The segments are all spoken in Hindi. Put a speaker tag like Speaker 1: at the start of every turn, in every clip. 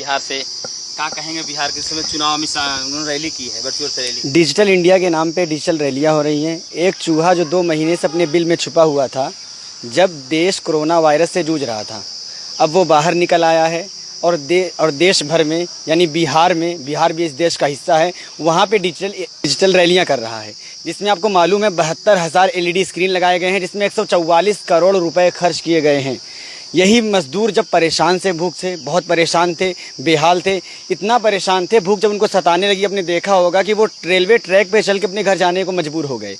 Speaker 1: बिहार से, क्या कहेंगे बिहार के समय चुनाव में उन्होंने रैली की है, वर्चुअल से रैली।
Speaker 2: डिजिटल इंडिया के नाम पे डिजिटल रैलियां हो रही हैं। एक चूहा जो 2 महीने से अपने बिल में छुपा हुआ था, जब देश कोरोना वायरस से जूझ रहा था, अब वो बाहर निकल आया है और देश भर में, यानी बिहार में, बिहार भी इस देश का हिस्सा है, वहाँ पे डिजिटल रैलियाँ कर रहा है, जिसमें आपको मालूम है 72,000 LED स्क्रीन लगाए गए हैं, जिसमें 144 करोड़ रुपए खर्च किए गए हैं। यही मजदूर जब परेशान से, भूख से बहुत परेशान थे, बेहाल थे, इतना परेशान थे, भूख जब उनको सताने लगी, आपने देखा होगा कि वो रेलवे ट्रैक पे चल के अपने घर जाने को मजबूर हो गए।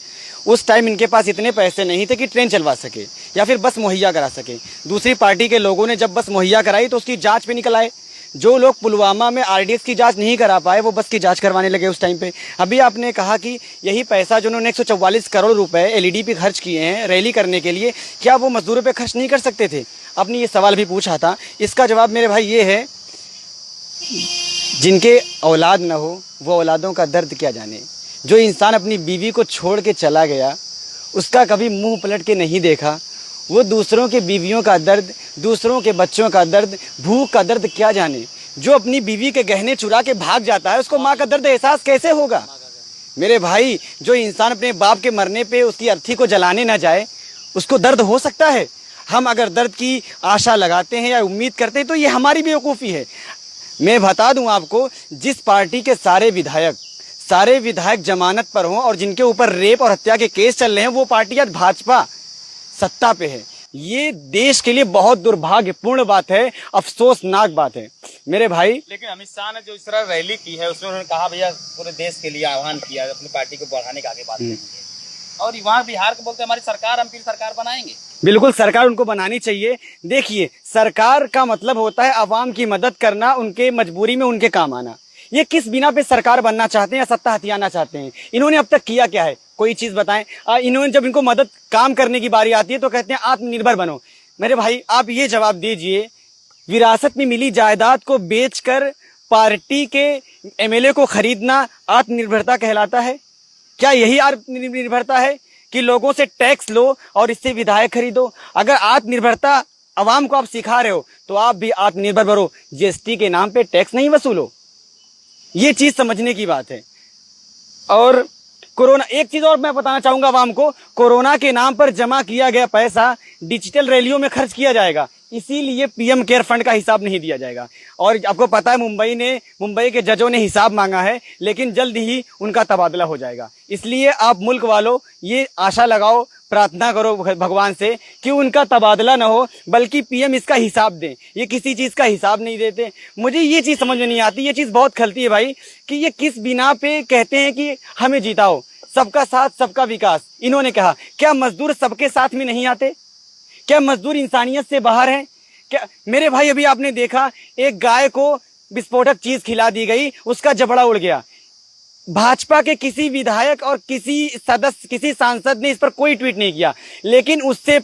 Speaker 2: उस टाइम इनके पास इतने पैसे नहीं थे कि ट्रेन चलवा सके या फिर बस मुहैया करा सके। दूसरी पार्टी के लोगों ने जब बस मुहैया कराई तो उसकी जांच पे निकल आए। जो लोग पुलवामा में RDX की जांच नहीं करा पाए, वो बस की जांच करवाने लगे उस टाइम पे। अभी आपने कहा कि यही पैसा जो उन्होंने 144 करोड़ रुपए LED पे खर्च किए हैं रैली करने के लिए, क्या वो मजदूरों पे खर्च नहीं कर सकते थे? आपने ये सवाल भी पूछा था। इसका जवाब मेरे भाई ये है, जिनके औलाद न हो वो औलादों का दर्द क्या जाने। जो इंसान अपनी बीवी को छोड़ के चला गया, उसका कभी मुंह पलट के नहीं देखा, वो दूसरों के बीवियों का दर्द, दूसरों के बच्चों का दर्द, भूख का दर्द क्या जाने। जो अपनी बीवी के गहने चुरा के भाग जाता है, उसको माँ का दर्द एहसास कैसे होगा? मेरे भाई, जो इंसान अपने बाप के मरने पे उसकी अर्थी को जलाने ना जाए, उसको दर्द हो सकता है? हम अगर दर्द की आशा लगाते हैं या उम्मीद करते हैं तो ये हमारी बेवकूफ़ी है। मैं बता दूं आपको, जिस पार्टी के सारे विधायक जमानत पर हों और जिनके ऊपर रेप और हत्या के केस चल रहे हैं, वो पार्टी आज भाजपा सत्ता पे है। ये देश के लिए बहुत दुर्भाग्यपूर्ण बात है, अफसोसनाक बात है मेरे भाई।
Speaker 1: लेकिन अमित शाह ने जो इस तरह रैली की है, उसमें उन्होंने कहा भैया पूरे देश के लिए आह्वान किया, अपनी पार्टी को बढ़ाने का आगे बात की। और वहाँ बिहार को बोलते हमारी सरकार, हम फिर सरकार बनाएंगे।
Speaker 2: बिल्कुल, सरकार उनको बनानी चाहिए। देखिए, सरकार का मतलब होता है आवाम की मदद करना, उनके मजबूरी में उनके काम आना। ये किस बिना पे सरकार बनना चाहते हैं या सत्ता हथियाना चाहते हैं? इन्होंने अब तक किया क्या है? कोई चीज बताएं। इन्होंने जब इनको मदद काम करने की बारी आती है तो कहते हैं आत्मनिर्भर बनो। मेरे भाई, आप ये जवाब दीजिए, विरासत में मिली जायदाद को बेचकर पार्टी के MLA को खरीदना आत्मनिर्भरता कहलाता है? क्या यही आत्मनिर्भरता है कि लोगों से टैक्स लो और इससे विधायक खरीदो? अगर आत्मनिर्भरता आवाम को आप सिखा रहे हो तो आप भी आत्मनिर्भर बनो। GST के नाम पे टैक्स नहीं वसूलो, ये चीज समझने की बात है। और कोरोना, एक चीज और मैं बताना चाहूंगा आवाम को, कोरोना के नाम पर जमा किया गया पैसा डिजिटल रैलियों में खर्च किया जाएगा, इसीलिए PM केयर फंड का हिसाब नहीं दिया जाएगा। और आपको पता है मुंबई के जजों ने हिसाब मांगा है, लेकिन जल्द ही उनका तबादला हो जाएगा। इसलिए आप मुल्क वालों ये आशा लगाओ, प्रार्थना करो भगवान से कि उनका तबादला ना हो, बल्कि PM इसका हिसाब दें। ये किसी चीज का हिसाब नहीं देते। मुझे ये चीज समझ में नहीं आती, ये चीज बहुत खलती है भाई, कि ये किस बिना पे कहते हैं कि हमें जिताओ, सबका साथ सबका विकास। इन्होंने कहा, क्या मजदूर सबके साथ में नहीं आते? क्या मजदूर इंसानियत से बाहर हैं? क्या मेरे भाई, अभी आपने देखा एक गाय को विस्फोटक चीज खिला दी गई, उसका जबड़ा उड़ गया। भाजपा के किसी विधायक और किसी सदस्य, किसी सांसद ने इस पर कोई ट्वीट नहीं किया। लेकिन उससे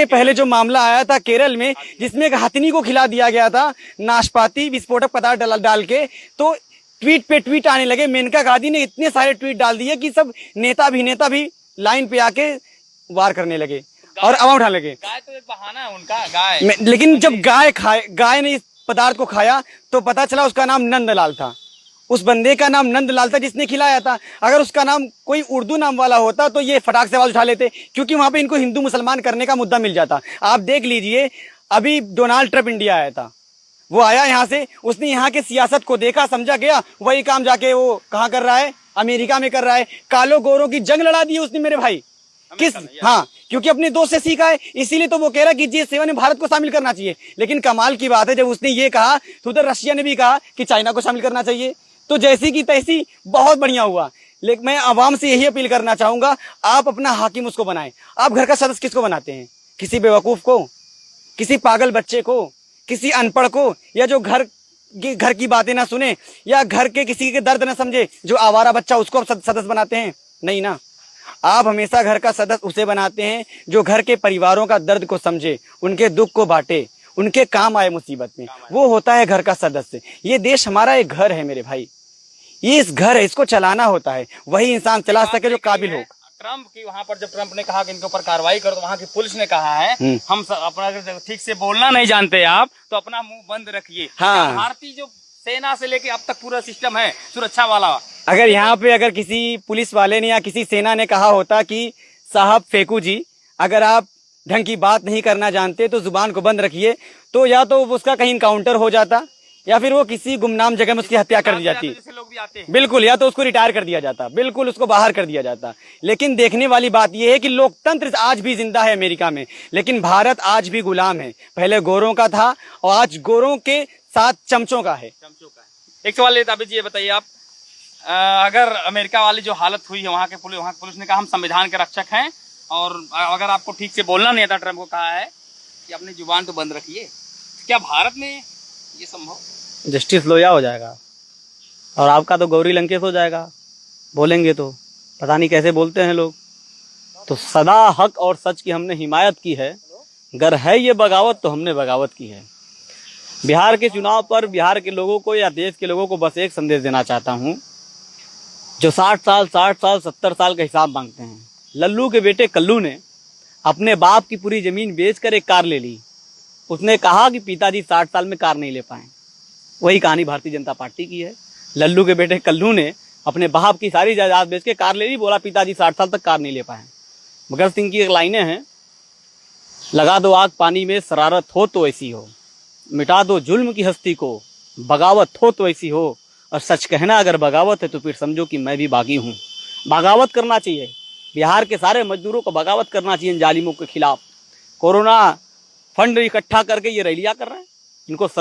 Speaker 2: पहले जो मामला आया था केरल में, जिसमें एक हथिनी को खिला दिया गया था नाशपाती विस्फोटक पदार्थ डाल के, तो ट्वीट पे ट्वीट आने लगे। मेनका गांधी ने इतने सारे ट्वीट डाल दिए कि सब नेता अभिनेता भी लाइन पे आके वार करने लगे और आवाज उठाने लगे।
Speaker 1: गाय तो एक बहाना है उनका, गाय।
Speaker 2: लेकिन जब गाय ने इस पदार्थ को खाया तो पता चला उसका नाम नंदलाल था। उस बंदे का नाम नंदलाल था जिसने खिलाया था। अगर उसका नाम कोई उर्दू नाम वाला होता तो ये फटाक से आवाज उठा लेते, क्योंकि वहां पे इनको हिंदू मुसलमान करने का मुद्दा मिल जाता। आप देख लीजिए, अभी डोनाल्ड ट्रंप इंडिया आया था, वो आया यहाँ से, उसने यहाँ के सियासत को देखा, समझा, गया, वही काम जाके वो कहाँ कर रहा है? अमेरिका में कर रहा है। कालो गोरों की जंग लड़ा दी उसने मेरे भाई। किस? हाँ, क्योंकि अपने दोस्त से सीखा है, इसीलिए तो वो कह रहा है कि G7 में भारत को शामिल करना चाहिए। लेकिन कमाल की बात है, जब उसने ये कहा तो उधर रशिया ने भी कहा कि चाइना को शामिल करना चाहिए। तो जैसी की तैसी, बहुत बढ़िया हुआ। लेकिन मैं आवाम से यही अपील करना चाहूंगा, आप अपना हाकिम उसको बनाएं। आप घर का सदस्य किसको बनाते हैं? किसी बेवकूफ को, किसी पागल बच्चे को, किसी अनपढ़ को, या जो घर की बातें ना सुने, या घर के किसी के दर्द ना समझे, जो आवारा बच्चा, उसको आप सदस्य बनाते हैं? नहीं ना। आप हमेशा घर का सदस्य उसे बनाते हैं जो घर के परिवारों का दर्द को समझे, उनके दुख को बांटे, उनके काम आए मुसीबत में। वो होता है घर का सदस्य। ये देश हमारा एक घर है मेरे भाई, ये इस घर है, इसको चलाना होता है। वही इंसान चला सके जो काबिल हो।
Speaker 1: ट्रम्प की वहाँ पर जब ट्रम्प ने कहा कि इनके ऊपर कार्रवाई करो तो वहाँ की पुलिस ने कहा है हम अपना अगर ठीक से बोलना नहीं जानते आप तो अपना मुंह बंद रखिए।
Speaker 2: हाँ।
Speaker 1: भारतीय जो सेना से लेके अब तक पूरा सिस्टम है सुरक्षा वाला।
Speaker 2: अगर यहाँ पे अगर किसी पुलिस वाले ने या किसी सेना ने कहा होता कि साहब फेकू जी अगर आप ढंग की बात नहीं करना जानते तो जुबान को बंद रखिए, तो या तो उसका कहीं इनकाउंटर हो जाता या फिर वो किसी गुमनाम जगह में उसकी हत्या कर दी जाती।
Speaker 1: जैसे लोग भी आते हैं
Speaker 2: बिल्कुल, या तो उसको रिटायर कर दिया जाता, बिल्कुल उसको बाहर कर दिया जाता। लेकिन देखने वाली बात यह है कि लोकतंत्र आज भी जिंदा है अमेरिका में, लेकिन भारत आज भी गुलाम है। पहले गोरों का था और आज गोरों के साथ चमचों का है।
Speaker 1: एक सवाल लेता जी, ये बताइए आप अगर अमेरिका वाली जो हालत हुई है वहाँ की पुलिस ने कहा हम संविधान के रक्षक हैं और अगर आपको ठीक से बोलना नहीं आता, ट्रम्प को कहा है कि अपनी जुबान तो बंद रखिए, क्या भारत में ये संभव?
Speaker 3: जस्टिस लोया हो जाएगा और आपका तो गौरी लंकेश हो जाएगा। बोलेंगे तो पता नहीं कैसे बोलते हैं लोग। तो सदा हक और सच की हमने हिमायत की है, अगर है ये बगावत तो हमने बगावत की है। बिहार के चुनाव पर बिहार के लोगों को या देश के लोगों को बस एक संदेश देना चाहता हूँ, जो 60 साल 70 साल का हिसाब मांगते हैं। लल्लू के बेटे कल्लू ने अपने बाप की पूरी जमीन बेचकर एक कार ले ली। उसने कहा कि पिताजी 60 साल में कार नहीं ले पाए। वही कहानी भारतीय जनता पार्टी की है। लल्लू के बेटे कल्लू ने अपने बाप की सारी जायदाद बेच के कार ले ली, बोला पिताजी 60 साल तक कार नहीं ले पाए। भगत सिंह की एक लाइनें हैं, लगा दो आग पानी में शरारत हो तो ऐसी हो, मिटा दो जुल्म की हस्ती को, बगावत हो तो ऐसी हो, और सच कहना अगर बगावत है तो फिर समझो कि मैं भी बागी हूँ। बगावत करना चाहिए, बिहार के सारे मजदूरों को बगावत करना चाहिए इन जालिमों के खिलाफ। कोरोना फंड इकट्ठा करके ये रैलियां कर रहे हैं, इनको